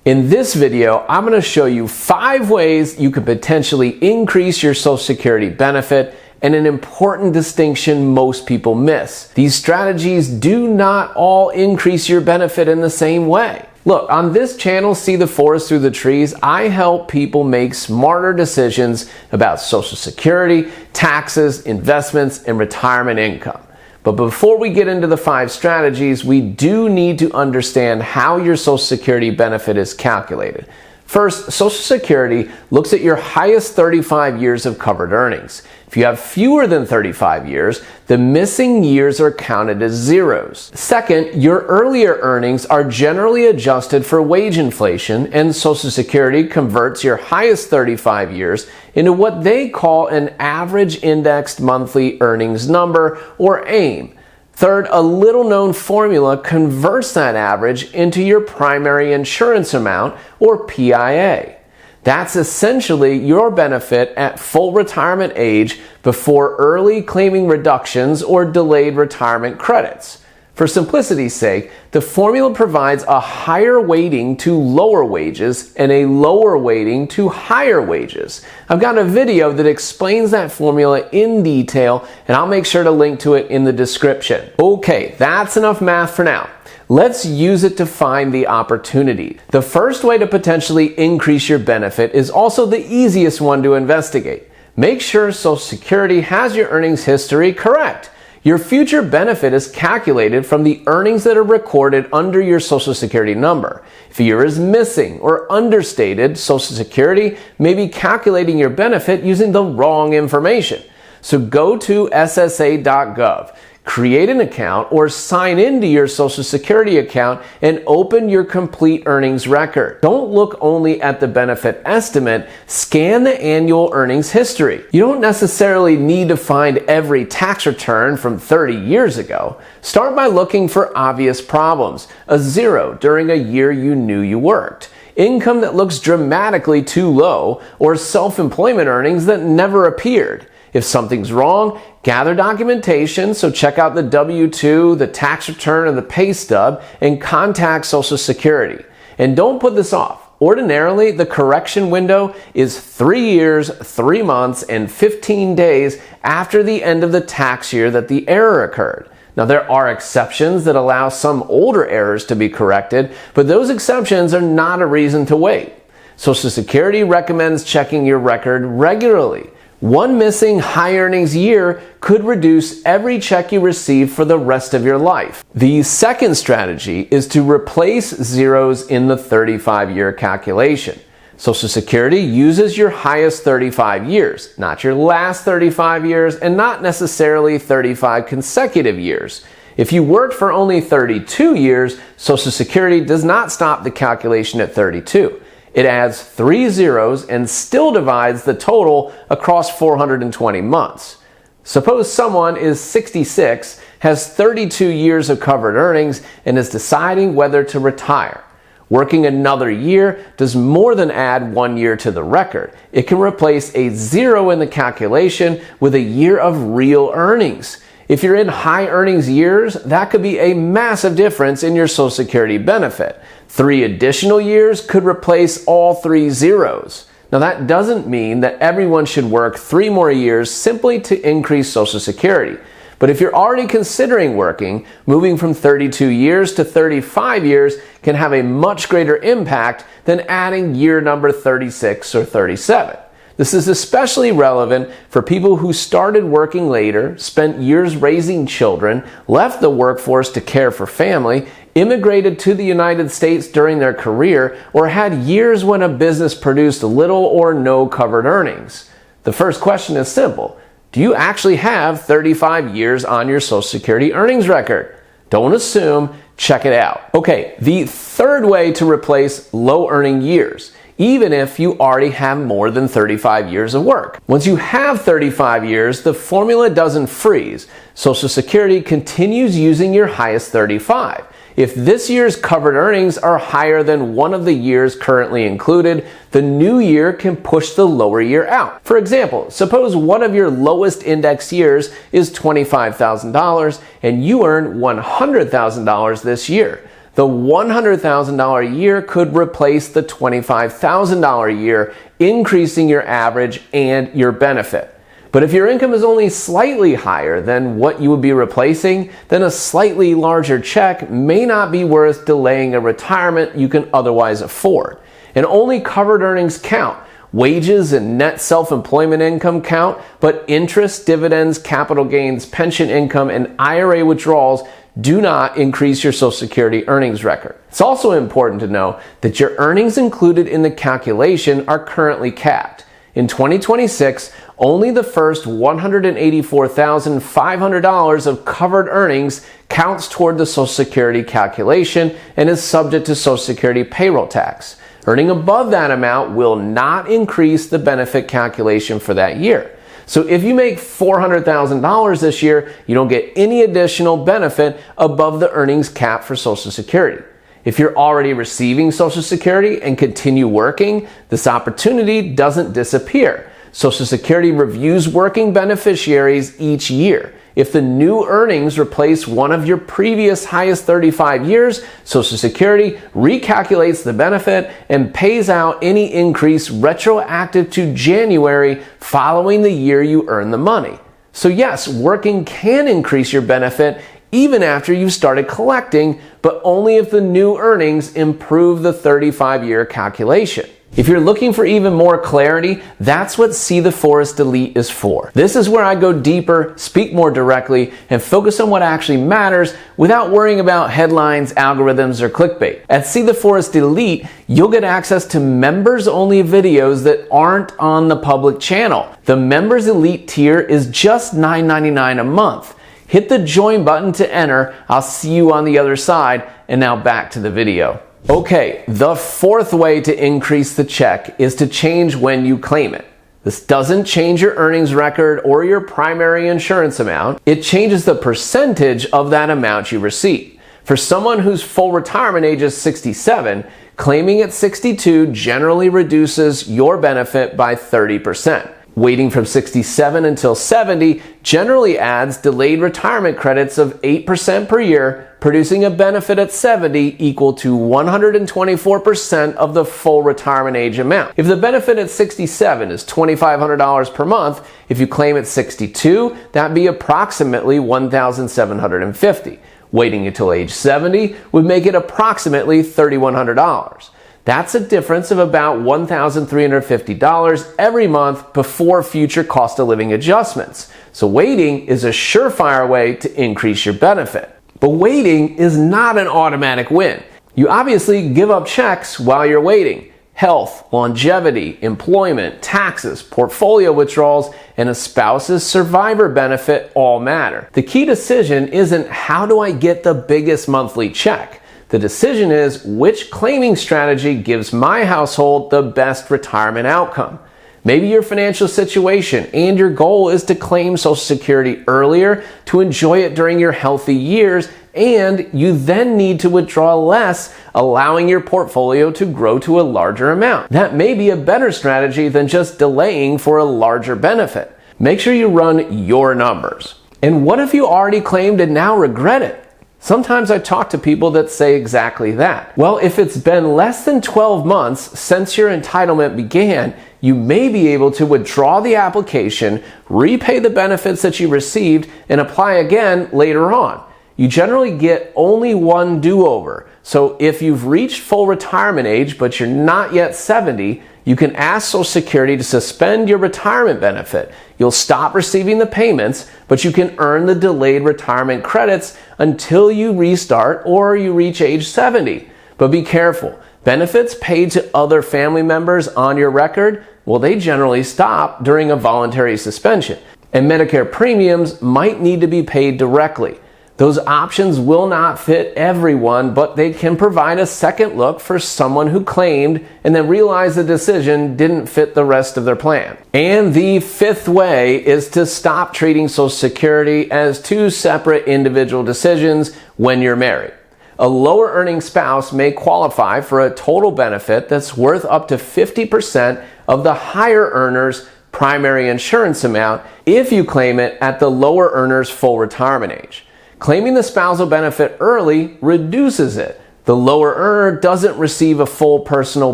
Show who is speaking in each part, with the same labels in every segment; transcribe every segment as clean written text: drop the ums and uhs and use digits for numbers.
Speaker 1: In this video, I'm going to show you 5 ways you could potentially increase your Social Security benefit and an important distinction most people miss. These strategies do not all increase your benefit in the same way. Look, on this channel, See the Forest Through the Trees, I help people make smarter decisions about Social Security, taxes, investments, and retirement income. But before we get into the 5 strategies, we do need to understand how your Social Security benefit is calculated. First, Social Security looks at your highest 35 years of covered earnings. If you have fewer than 35 years, the missing years are counted as zeros. Second, your earlier earnings are generally adjusted for wage inflation, and Social Security converts your highest 35 years into what they call an average indexed monthly earnings number, or AIM. Third, a little-known formula converts that average into your primary insurance amount, or PIA. That's essentially your benefit at full retirement age before early claiming reductions or delayed retirement credits. For simplicity's sake, the formula provides a higher weighting to lower wages and a lower weighting to higher wages. I've got a video that explains that formula in detail, and I'll make sure to link to it in the description. Okay, that's enough math for now. Let's use it to find the opportunity. The first way to potentially increase your benefit is also the easiest one to investigate. Make sure Social Security has your earnings history correct. Your future benefit is calculated from the earnings that are recorded under your Social Security number. If a year is missing or understated, Social Security may be calculating your benefit using the wrong information. So go to ssa.gov. Create an account or sign into your Social Security account and open your complete earnings record. Don't look only at the benefit estimate, scan the annual earnings history. You don't necessarily need to find every tax return from 30 years ago. Start by looking for obvious problems: a zero during a year you knew you worked, income that looks dramatically too low, or self-employment earnings that never appeared. If something's wrong, gather documentation, so check out the W-2, the tax return, and the pay stub, and contact Social Security. And don't put this off. Ordinarily, the correction window is 3 years, 3 months, and 15 days after the end of the tax year that the error occurred. Now, there are exceptions that allow some older errors to be corrected, but those exceptions are not a reason to wait. Social Security recommends checking your record regularly. One missing high earnings year could reduce every check you receive for the rest of your life. The second strategy is to replace zeros in the 35-year calculation. Social Security uses your highest 35 years, not your last 35 years, and not necessarily 35 consecutive years. If you worked for only 32 years, Social Security does not stop the calculation at 32. It adds 3 zeros and still divides the total across 420 months. Suppose someone is 66, has 32 years of covered earnings, and is deciding whether to retire. Working another year does more than add 1 year to the record. It can replace a 0 in the calculation with a year of real earnings. If you're in high earnings years, that could be a massive difference in your Social Security benefit. 3 additional years could replace all 3 zeros. Now, that doesn't mean that everyone should work 3 more years simply to increase Social Security. But if you're already considering working, moving from 32 years to 35 years can have a much greater impact than adding year number 36 or 37. This is especially relevant for people who started working later, spent years raising children, left the workforce to care for family, immigrated to the United States during their career, or had years when a business produced little or no covered earnings. The first question is simple. Do you actually have 35 years on your Social Security earnings record? Don't assume, check it out. Okay, the third way to replace low earning years, even if you already have more than 35 years of work. Once you have 35 years, the formula doesn't freeze. Social Security continues using your highest 35. If this year's covered earnings are higher than one of the years currently included, the new year can push the lower year out. For example, suppose one of your lowest index years is $25,000 and you earn $100,000 this year. the $100,000 a year could replace the $25,000 a year, increasing your average and your benefit. But if your income is only slightly higher than what you would be replacing, then a slightly larger check may not be worth delaying a retirement you can otherwise afford. And only covered earnings count. Wages and net self-employment income count, but interest, dividends, capital gains, pension income, and IRA withdrawals do not increase your Social Security earnings record. It's also important to know that your earnings included in the calculation are currently capped. In 2026, only the first $184,500 of covered earnings counts toward the Social Security calculation and is subject to Social Security payroll tax. Earning above that amount will not increase the benefit calculation for that year. So if you make $400,000 this year, you don't get any additional benefit above the earnings cap for Social Security. If you're already receiving Social Security and continue working, this opportunity doesn't disappear. Social Security reviews working beneficiaries each year. If the new earnings replace one of your previous highest 35 years, Social Security recalculates the benefit and pays out any increase retroactive to January following the year you earn the money. So yes, working can increase your benefit even after you've started collecting, but only if the new earnings improve the 35-year calculation. If you're looking for even more clarity, that's what See the Forest Delete is for. This is where I go deeper, speak more directly, and focus on what actually matters without worrying about headlines, algorithms, or clickbait. At See the Forest Delete, you'll get access to members-only videos that aren't on the public channel. The Members Elite tier is just $9.99 a month. Hit the join button to enter. I'll see you on the other side. And now back to the video. Okay, the fourth way to increase the check is to change when you claim it. This doesn't change your earnings record or your primary insurance amount. It changes the percentage of that amount you receive. For someone whose full retirement age is 67, claiming at 62 generally reduces your benefit by 30%. Waiting from 67 until 70 generally adds delayed retirement credits of 8% per year, producing a benefit at 70 equal to 124% of the full retirement age amount. If the benefit at 67 is $2,500 per month, if you claim at 62, that'd be approximately $1,750. Waiting until age 70 would make it approximately $3,100. That's a difference of about $1,350 every month before future cost of living adjustments. So waiting is a surefire way to increase your benefit. But waiting is not an automatic win. You obviously give up checks while you're waiting. Health, longevity, employment, taxes, portfolio withdrawals, and a spouse's survivor benefit all matter. The key decision isn't how do I get the biggest monthly check? The decision is which claiming strategy gives my household the best retirement outcome. Maybe your financial situation and your goal is to claim Social Security earlier to enjoy it during your healthy years, and you then need to withdraw less, allowing your portfolio to grow to a larger amount. That may be a better strategy than just delaying for a larger benefit. Make sure you run your numbers. And what if you already claimed and now regret it? Sometimes I talk to people that say exactly that. Well, if it's been less than 12 months since your entitlement began, you may be able to withdraw the application, repay the benefits that you received, and apply again later on. You generally get only one do-over. So if you've reached full retirement age but you're not yet 70, you can ask Social Security to suspend your retirement benefit. You'll stop receiving the payments, but you can earn the delayed retirement credits until you restart or you reach age 70. But be careful. Benefits paid to other family members on your record, well, they generally stop during a voluntary suspension. And Medicare premiums might need to be paid directly. Those options will not fit everyone, but they can provide a second look for someone who claimed and then realized the decision didn't fit the rest of their plan. And the fifth way is to stop treating Social Security as two separate individual decisions when you're married. A lower earning spouse may qualify for a total benefit that's worth up to 50% of the higher earner's primary insurance amount if you claim it at the lower earner's full retirement age. Claiming the spousal benefit early reduces it. The lower earner doesn't receive a full personal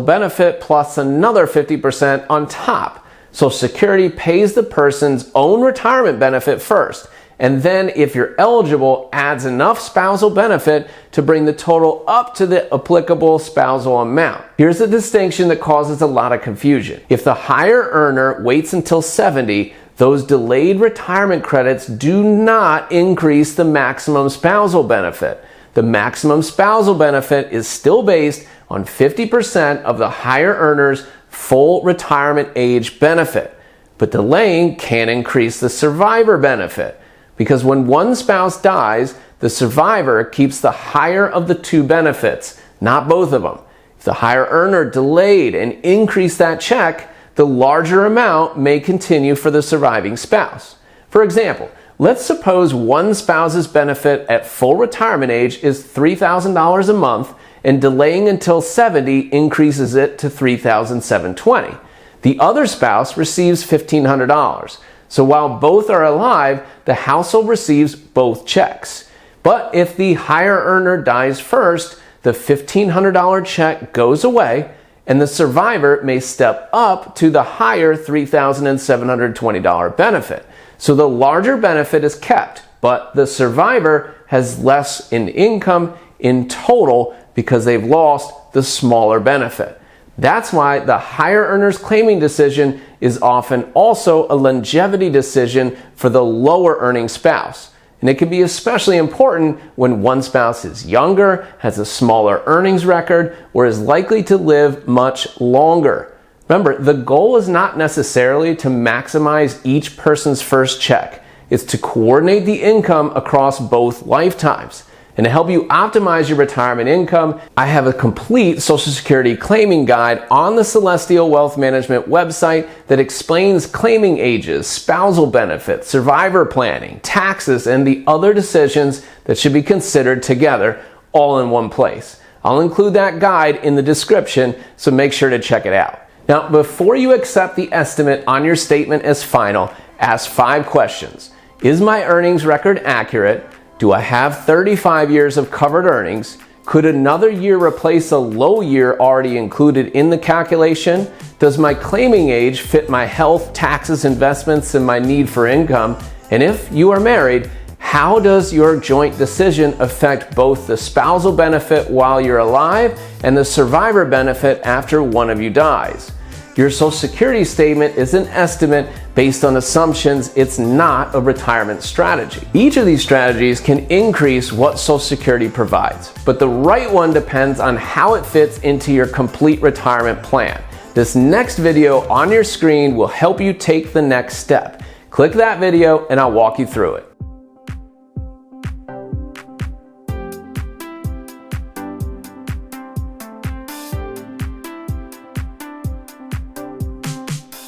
Speaker 1: benefit plus another 50% on top. Social Security pays the person's own retirement benefit first, and then if you're eligible, adds enough spousal benefit to bring the total up to the applicable spousal amount. Here's a distinction that causes a lot of confusion. If the higher earner waits until 70, those delayed retirement credits do not increase the maximum spousal benefit. The maximum spousal benefit is still based on 50% of the higher earner's full retirement age benefit. But delaying can increase the survivor benefit, because when one spouse dies, the survivor keeps the higher of the two benefits, not both of them. If the higher earner delayed and increased that check, the larger amount may continue for the surviving spouse. For example, let's suppose one spouse's benefit at full retirement age is $3,000 a month, and delaying until 70 increases it to $3,720. The other spouse receives $1,500. So while both are alive, the household receives both checks. But if the higher earner dies first, the $1,500 check goes away, and the survivor may step up to the higher $3,720 benefit. So the larger benefit is kept, but the survivor has less in income in total because they've lost the smaller benefit. That's why the higher earner's claiming decision is often also a longevity decision for the lower earning spouse. And it can be especially important when one spouse is younger, has a smaller earnings record, or is likely to live much longer. Remember, the goal is not necessarily to maximize each person's first check. It's to coordinate the income across both lifetimes. And to help you optimize your retirement income, I have a complete Social Security claiming guide on the Celestial Wealth Management website that explains claiming ages, spousal benefits, survivor planning, taxes, and the other decisions that should be considered together, all in one place. I'll include that guide in the description, so make sure to check it out. Now, before you accept the estimate on your statement as final, ask 5 questions. Is my earnings record accurate? Do I have 35 years of covered earnings? Could another year replace a low year already included in the calculation? Does my claiming age fit my health, taxes, investments, and my need for income? And if you are married, how does your joint decision affect both the spousal benefit while you're alive and the survivor benefit after one of you dies? Your Social Security statement is an estimate based on assumptions. It's not a retirement strategy. Each of these strategies can increase what Social Security provides, but the right one depends on how it fits into your complete retirement plan. This next video on your screen will help you take the next step. Click that video and I'll walk you through it.